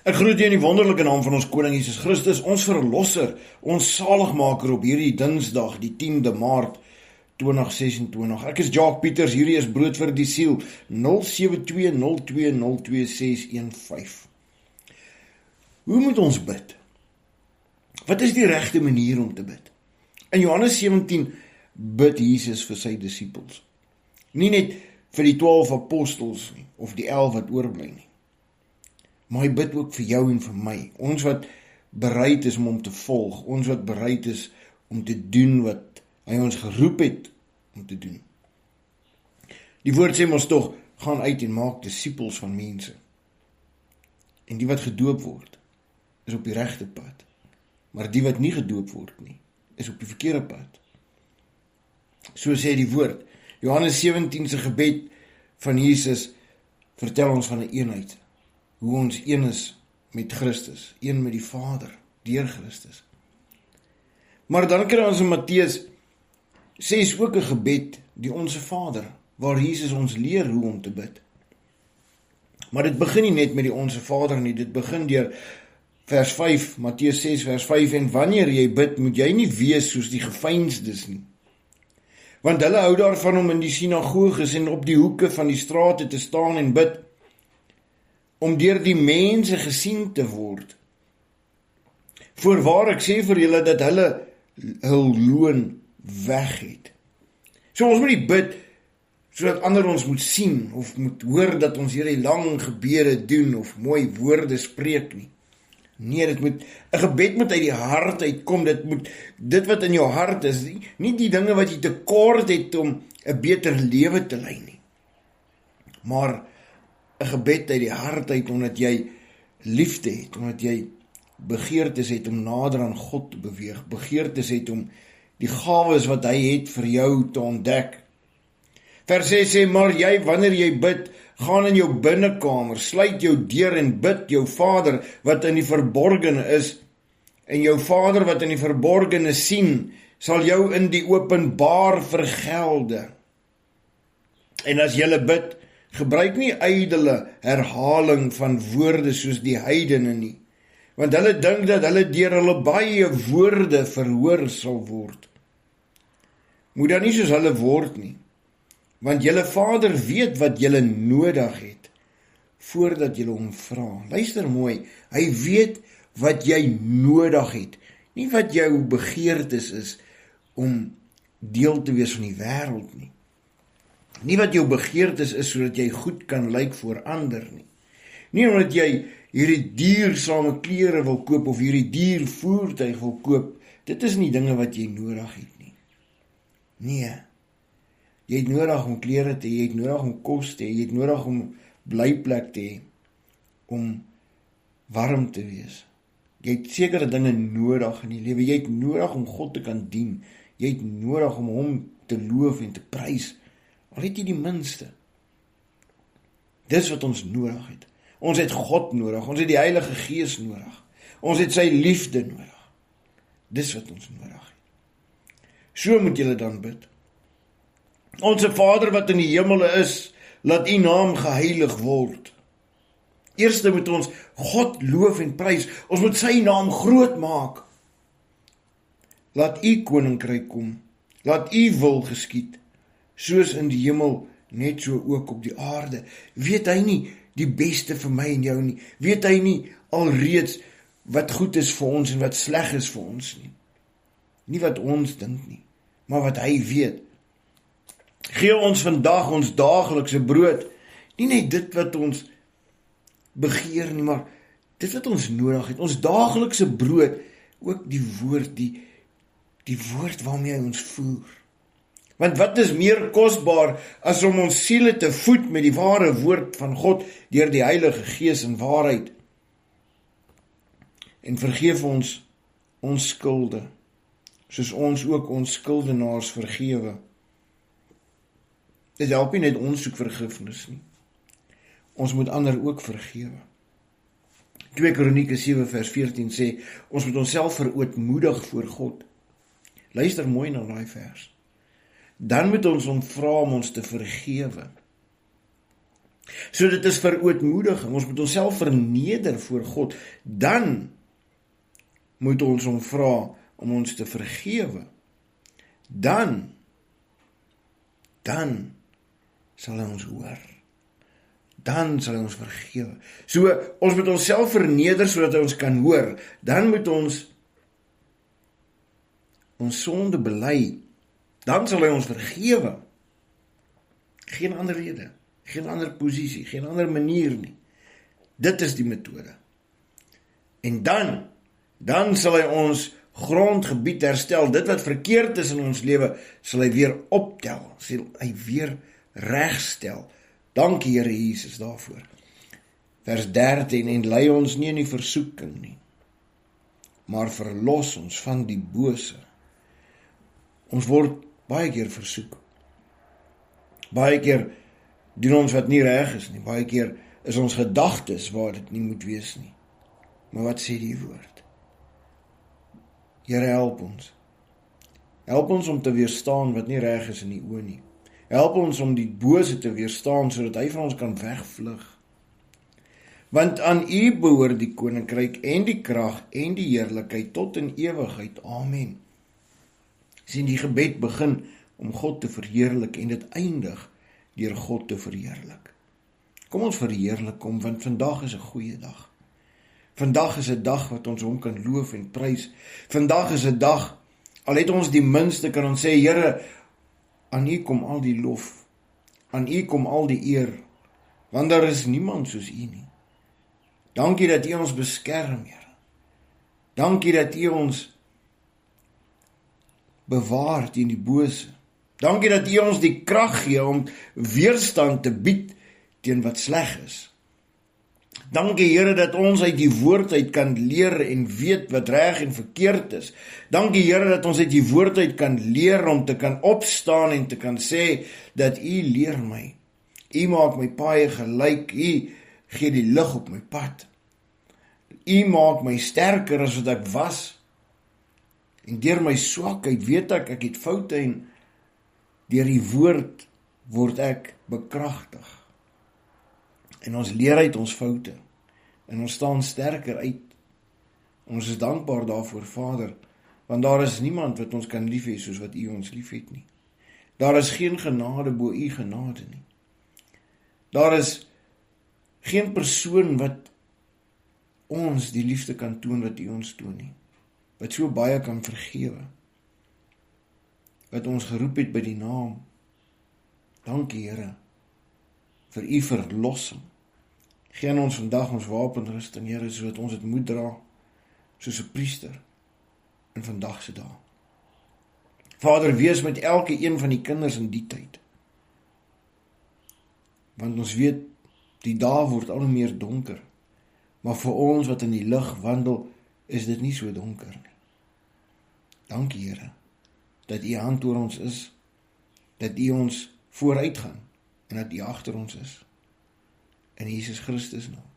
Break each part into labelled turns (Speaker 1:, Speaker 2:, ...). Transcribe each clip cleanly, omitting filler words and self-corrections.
Speaker 1: Ek groet u in die wonderlike naam van ons Koning Jesus Christus, ons Verlosser, ons Saligmaker op hierdie Dinsdag, die 10de Maart 2026. Ek is Jacques Pieters, hierdie is Brood vir die Siel, 0720202615. Hoe moet ons bid? Wat is die regte manier om te bid? In Johannes 17 bid Jesus vir sy disippels. Nie net vir die 12 apostels nie, of die 11 wat oorbly nie. Maar hy bid ook vir jou en vir my, ons wat bereid is om hom te volg, ons wat bereid is om te doen wat hy ons geroep het om te doen. Die woord sê ons tog, gaan uit en maak disippels van mense. En die wat gedoop word, is op die regte pad. Maar die wat nie gedoop word nie, is op die verkeerde pad. So sê die woord. Johannes 17 se gebed van Jesus vertel ons van 'n eenheid. Hoe ons een is met Christus, een met die Vader, deur Christus. Maar dan kry ons in Matteus 6 ook 'n gebed, die Onse Vader, waar Jesus ons leer hoe om te bid. Maar dit begin nie net met die Onse Vader nie, dit begin deur vers 5, Matteus 6 vers 5, en wanneer jy bid, moet jy nie wees soos die geveinsdes nie. Want hulle hou daarvan om in die sinagoges en op die hoeke van die strate te staan en bid, om deur die mense gesien te word. Voorwaar ek sê vir julle dat hulle hul loon weg het. So ons moet nie bid sodat ander ons moet sien of moet hoor dat ons hierdie lang gebede doen of mooi woorde spreek nie. Nee, 'n gebed moet uit die hart uitkom, dit wat in jou hart is, nie die dinge wat jy tekort het om 'n beter lewe te lei nie. Maar 'n gebed uit die hart uit, omdat jy liefde het, omdat jy begeertes het om nader aan God te beweeg, begeertes het om die gawes wat hy het vir jou te ontdek. Vers 6 sê, maar wanneer jy bid, gaan in jou binnekamer, sluit jou deur en bid jou Vader wat in die verborgene is, en jou Vader wat in die verborgene sien, sal jou in die openbaar vergelde. En as jy bid, gebruik nie ydelle herhaling van woorde soos die heidene nie, want hulle dink dat hulle deur hulle baie woorde verhoor sal word. Moet dan nie soos hulle word nie, want julle Vader weet wat julle nodig het, voordat julle hom vra. Luister mooi, hy weet wat jy nodig het, nie wat jou begeertes is om deel te wees van die wêreld nie. Nie wat jou begeertes is sodat jy goed kan lyk voor ander nie. Nie omdat jy hierdie duursame klere wil koop of hierdie duur voertuig wil koop. Dit is nie dinge wat jy nodig het nie. Nee. Jy het nodig om klere te hê, jy het nodig om kos te hê, jy het nodig om blyplek te hê, om warm te wees. Jy het sekere dinge nodig in die lewe. Jy het nodig om God te kan dien. Jy het nodig om hom te loof en te prys. Al het jy die minste. Dis wat ons nodig het. Ons het God nodig, ons het die Heilige Gees nodig. Ons het sy liefde nodig. Dis wat ons nodig het. So moet julle dan bid. Onse Vader wat in die hemele is, laat u naam geheilig word. Eerste moet ons God loof en prys. Ons moet sy naam groot maak. Laat u koninkryk kom. Laat u wil geskied. Soos in die hemel, net so ook op die aarde. Weet hy nie die beste vir my en jou nie? Weet hy nie alreeds wat goed is vir ons en wat sleg is vir ons nie? Nie wat ons dink nie, maar wat hy weet. Gee ons vandag ons daaglikse brood, nie net dit wat ons begeer nie, maar dit wat ons nodig het, ons daaglikse brood, ook die woord, die woord waarmee hy ons voer. Want wat is meer kosbaar as om ons siele te voed met die ware woord van God deur die Heilige Gees in waarheid? En vergeef ons skulde, soos ons ook ons skuldenaars vergewe. Dit help nie net ons soek vergifnis nie. Ons moet ander ook vergewe. 2 Kronieke 7 vers 14 sê, ons moet onsself verootmoedig voor God. Luister mooi na daai vers. Dan moet ons hom vra om ons te vergewe. So dit is verootmoediging, ons moet onsself verneder voor God, dan moet ons hom vra om ons te vergewe. Dan sal hy ons hoor. Dan sal hy ons vergewe. So, ons moet onsself verneder sodat hy ons kan hoor. Dan moet ons sonde bely. Dan sal hy ons vergewe. Geen ander rede, geen ander posisie, geen ander manier nie. Dit is die metode. En dan sal hy ons grondgebied herstel. Dit wat verkeerd is in ons lewe, sal hy weer optel, sal hy weer regstel. Dankie Here Jesus daarvoor. Vers 13, en lei ons nie in die versoeking nie, maar verlos ons van die bose. Ons word baie keer versoek. Baie keer doen ons wat nie reg is nie. Baie keer is ons gedagtes waar dit nie moet wees nie. Maar wat sê die woord? Here, help ons. Help ons om te weerstaan wat nie reg is in die oë nie. Help ons om die bose te weerstaan, sodat hy van ons kan wegvlug. Want aan U behoort die koninkryk en die krag en die heerlikheid tot in ewigheid. Amen. Sien, die gebed begin om God te verheerlik en dit eindig deur God te verheerlik. Kom ons verheerlik hom, want vandag is 'n goeie dag. Vandag is 'n dag wat ons hom kan loof en prys. Vandag is 'n dag, al het ons die minste, kan ons sê, Here, aan U kom al die lof, aan U kom al die eer, want daar is niemand soos U nie. Dankie dat U ons beskerm, Here. Dankie dat U ons bewaar teen die bose. Dankie dat U ons die krag gee om weerstand te bied teen wat sleg is. Dankie Here dat ons uit die woord uit kan leer en weet wat reg en verkeerd is. Dankie Here dat ons uit die woord uit kan leer om te kan opstaan en te kan sê dat U leer my. U maak my paaie gelyk, U gee die lig op my pad. U maak my sterker as wat ek was. En deur my swakheid weet ek het foute en deur die woord word ek bekragtig. En ons leer uit ons foute. En ons staan sterker uit. Ons is dankbaar daarvoor, Vader, want daar is niemand wat ons kan lief hê soos wat U ons lief het nie. Daar is geen genade bo U genade nie. Daar is geen persoon wat ons die liefde kan toon wat U ons toon nie. Wat so baie kan vergewe. Wat ons geroep het by die naam. Dankie Here vir U verlossing. Gee aan ons vandag ons wapenrusting, Here, sodat ons dit moet dra, soos 'n priester in vandag se dae. Vader, wees met elke een van die kinders in die tyd. Want ons weet, die dae word al meer donker, maar vir ons wat in die lig wandel, is dit nie so donker nie. Dankie Here, dat U hand oor ons is, dat U ons vooruit gaan, en dat U agter ons is. In Jesus Christus naam.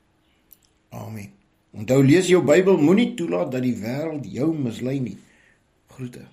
Speaker 1: Amen. Onthou, lees jou Bybel, moenie toelaat dat die wêreld jou mislei nie. Groete.